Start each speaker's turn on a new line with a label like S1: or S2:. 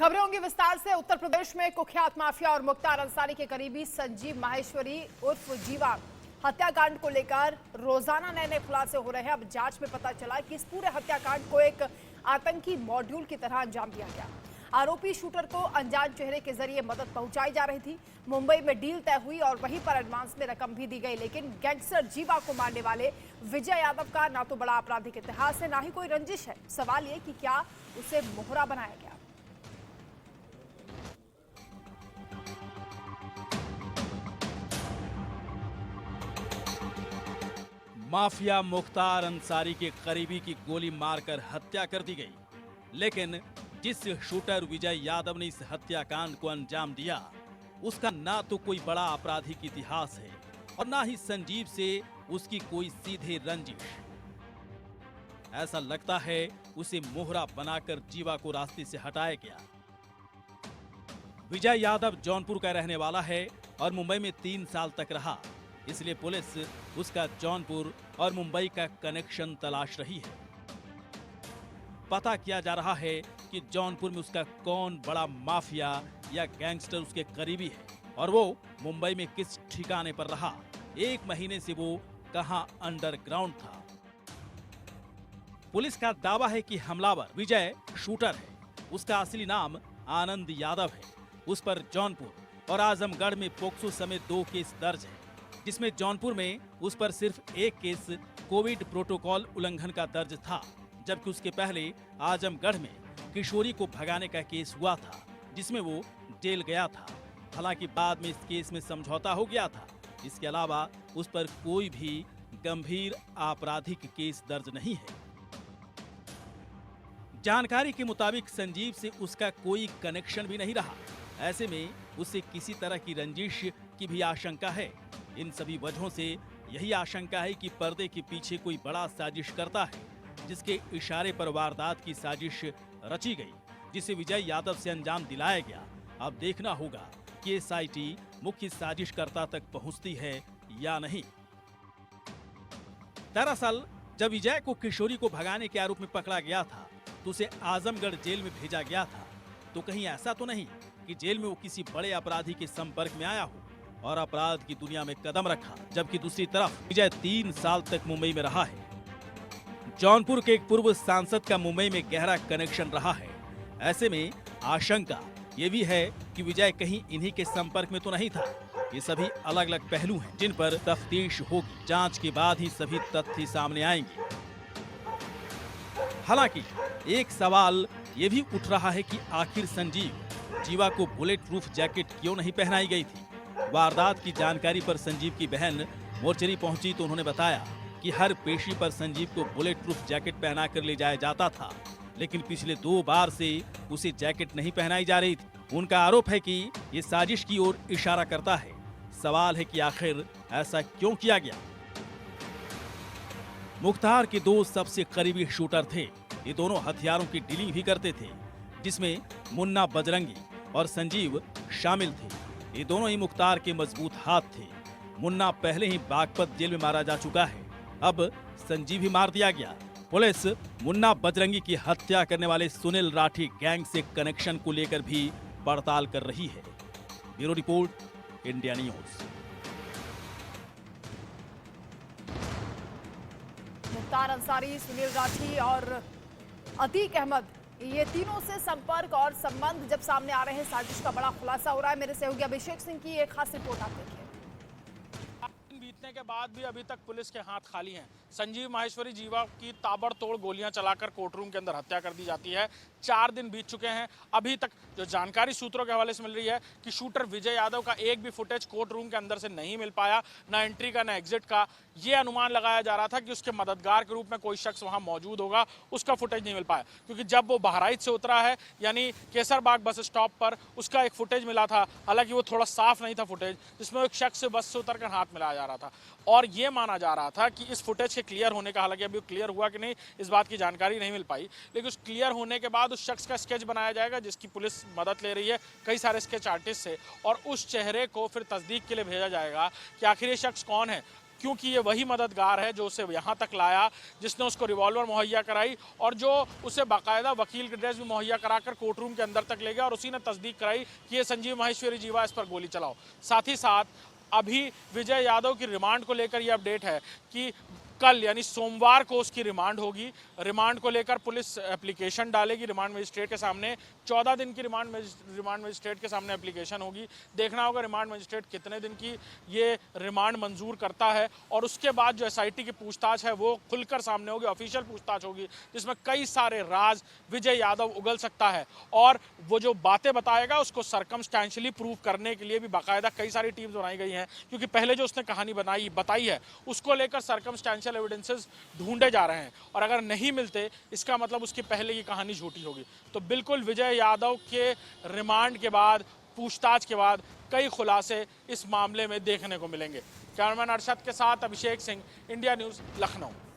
S1: खबरें होंगी विस्तार से। उत्तर प्रदेश में कुख्यात माफिया और मुख्तार अंसारी के करीबी संजीव माहेश्वरी उर्फ जीवा हत्याकांड को लेकर रोजाना नए नए खुलासे हो रहे हैं। अब जांच में पता चला कि इस पूरे हत्याकांड को एक आतंकी मॉड्यूल की तरह अंजाम दिया गया। आरोपी शूटर को अनजान चेहरे के जरिए मदद पहुंचाई जा रही थी। मुंबई में डील तय हुई और वहीं पर एडवांस में रकम भी दी गई, लेकिन गैंगस्टर जीवा को मारने वाले विजय यादव का ना तो बड़ा आपराधिक इतिहास है, ना ही कोई रंजिश है। सवाल ये कि क्या उसे मोहरा बनाया गया।
S2: माफिया मुख्तार अंसारी के करीबी की गोली मारकर हत्या कर दी गई, लेकिन जिस शूटर विजय यादव ने इस हत्याकांड को अंजाम दिया उसका ना तो कोई बड़ा आपराधिक इतिहास है और ना ही संजीव से उसकी कोई सीधे रंजिश। ऐसा लगता है उसे मोहरा बनाकर जीवा को रास्ते से हटाया गया। विजय यादव जौनपुर का रहने वाला है और मुंबई में 3 साल तक रहा, इसलिए पुलिस उसका जौनपुर और मुंबई का कनेक्शन तलाश रही है। पता किया जा रहा है कि जौनपुर में उसका कौन बड़ा माफिया या गैंगस्टर उसके करीबी है और वो मुंबई में किस ठिकाने पर रहा, 1 महीने से वो कहां अंडरग्राउंड था। पुलिस का दावा है कि हमलावर विजय शूटर है। उसका असली नाम आनंद यादव है। उस पर जौनपुर और आजमगढ़ में पोक्सो समेत 2 केस दर्ज है, जिसमें जौनपुर में उस पर सिर्फ 1 केस कोविड प्रोटोकॉल उल्लंघन का दर्ज था, जबकि उसके पहले आजमगढ़ में किशोरी को भगाने का केस हुआ था, जिसमें वो जेल गया था। हालांकि बाद में इस केस में समझौता हो गया था। इसके अलावा उस पर कोई भी गंभीर आपराधिक केस दर्ज नहीं है। जानकारी के मुताबिक संजीव से उसका कोई कनेक्शन भी नहीं रहा। ऐसे में उसे किसी तरह की रंजिश की भी आशंका है। इन सभी वजहों से यही आशंका है कि पर्दे के पीछे कोई बड़ा साजिश करता है, जिसके इशारे पर वारदात की साजिश रची गई, जिसे विजय यादव से अंजाम दिलाया गया। अब देखना होगा कि एसआईटी मुख्य साजिशकर्ता तक पहुंचती है या नहीं। दरअसल जब विजय को किशोरी को भगाने के आरोप में पकड़ा गया था तो उसे आजमगढ़ जेल में भेजा गया था। तो कहीं ऐसा तो नहीं कि जेल में वो किसी बड़े अपराधी के संपर्क में आया हो और अपराध की दुनिया में कदम रखा, जबकि दूसरी तरफ विजय 3 साल तक मुंबई में रहा है। जौनपुर के एक पूर्व सांसद का मुंबई में गहरा कनेक्शन रहा है। ऐसे में आशंका ये भी है कि विजय कहीं इन्हीं के संपर्क में तो नहीं था। ये सभी अलग अलग पहलू हैं जिन पर तफ्तीश होगी। जांच के बाद ही सभी तथ्य सामने आएंगे। हालांकि एक सवाल ये भी उठ रहा है कि आखिर संजीव जीवा को बुलेट प्रूफ जैकेट क्यों नहीं पहनाई गई थी। वारदात की जानकारी पर संजीव की बहन मोर्चरी पहुंची तो उन्होंने बताया कि हर पेशी पर संजीव को बुलेट प्रूफ जैकेट पहना कर ले जाया जाता था, लेकिन पिछले 2 बार से उसे जैकेट नहीं पहनाई जा रही थी। उनका आरोप है कि ये साजिश की ओर इशारा करता है। सवाल है कि आखिर ऐसा क्यों किया गया। मुख्तार के 2 सबसे करीबी शूटर थे। ये दोनों हथियारों की डीलिंग भी करते थे, जिसमें मुन्ना बजरंगी और संजीव शामिल थे। ये दोनों ही मुख्तार के मजबूत हाथ थे। मुन्ना पहले ही बागपत जेल में मारा जा चुका है, अब संजीव ही मार दिया गया। पुलिस मुन्ना बजरंगी की हत्या करने वाले सुनील राठी गैंग से कनेक्शन को लेकर भी पड़ताल कर रही है। Bureau report, India news.
S1: Mukhtar Ansari, Sunil Rathi और अतीक अहमद, ये तीनों से संपर्क और संबंध जब सामने आ रहे हैं, साजिश का बड़ा खुलासा हो रहा है। मेरे सहयोगी अभिषेक सिंह की एक खास रिपोर्ट आप देखिए।
S3: बीतने के बाद भी अभी तक पुलिस के हाथ खाली हैं। संजीव माहेश्वरी जीवा की ताबड़तोड़ गोलियां चलाकर कोर्टरूम के अंदर हत्या कर दी जाती है। 4 दिन बीत चुके हैं। अभी तक जो जानकारी सूत्रों के हवाले से मिल रही है कि शूटर विजय यादव का एक भी फुटेज कोर्टरूम के अंदर से नहीं मिल पाया, ना एंट्री का ना एग्जिट का। ये अनुमान लगाया जा रहा था कि उसके मददगार के रूप में कोई शख्स वहां मौजूद होगा, उसका फुटेज नहीं मिल पाया, क्योंकि जब वो बहराइच से उतरा है यानी केसरबाग बस स्टॉप पर उसका एक फुटेज मिला था। हालांकि वो थोड़ा साफ नहीं था फुटेज, जिसमें एक शख्स से बस से उतरकर हाथ मिलाया जा रहा था और ये माना जा रहा था कि इस फुटेज के क्लियर होने का, हालांकि अभी क्लियर हुआ कि नहीं इस बात की जानकारी नहीं मिल पाई, लेकिन उस क्लियर होने के बाद उस शख्स का स्केच बनाया जाएगा, जिसकी पुलिस मदद ले रही है कई सारे स्केच आर्टिस्ट से, और उस चेहरे को फिर तस्दीक के लिए भेजा जाएगा कि आखिर ये शख्स कौन है। क्योंकि ये वही मददगार है जो उसे यहाँ तक लाया, जिसने उसको रिवॉल्वर मुहैया कराई और जो उसे बाकायदा वकील की ड्रेस भी मुहैया कराकर कोर्ट रूम के अंदर तक ले गया और उसी ने तस्दीक कराई कि ये संजीव माहेश्वरी जीवा, इस पर गोली चलाओ। साथ ही साथ अभी विजय यादव की रिमांड को लेकर ये अपडेट है कि कल यानी सोमवार को उसकी रिमांड होगी। रिमांड को लेकर पुलिस एप्लीकेशन डालेगी रिमांड मजिस्ट्रेट के सामने। 14 दिन की रिमांड मजिस्ट्रेट के सामने एप्लीकेशन होगी। देखना होगा रिमांड मजिस्ट्रेट कितने दिन की ये रिमांड मंजूर करता है और उसके बाद जो एसआईटी की पूछताछ है वो खुलकर सामने होगी, ऑफिशियल पूछताछ होगी, जिसमें कई सारे राज विजय यादव उगल सकता है और वो जो बातें बताएगा उसको सर्कमस्टेंशियली प्रूव करने के लिए भी बाकायदा कई सारी टीम्स बनाई गई हैं, क्योंकि पहले जो उसने कहानी बताई है उसको लेकर सर्कमस्टेंशियल एविडेंसेस ढूंढे जा रहे हैं और अगर नहीं मिलते इसका मतलब उसकी पहले की कहानी झूठी होगी। तो बिल्कुल विजय यादव के रिमांड के बाद, पूछताछ के बाद कई खुलासे इस मामले में देखने को मिलेंगे। कैमरामैन अरशद के साथ अभिषेक सिंह, इंडिया न्यूज़, लखनऊ।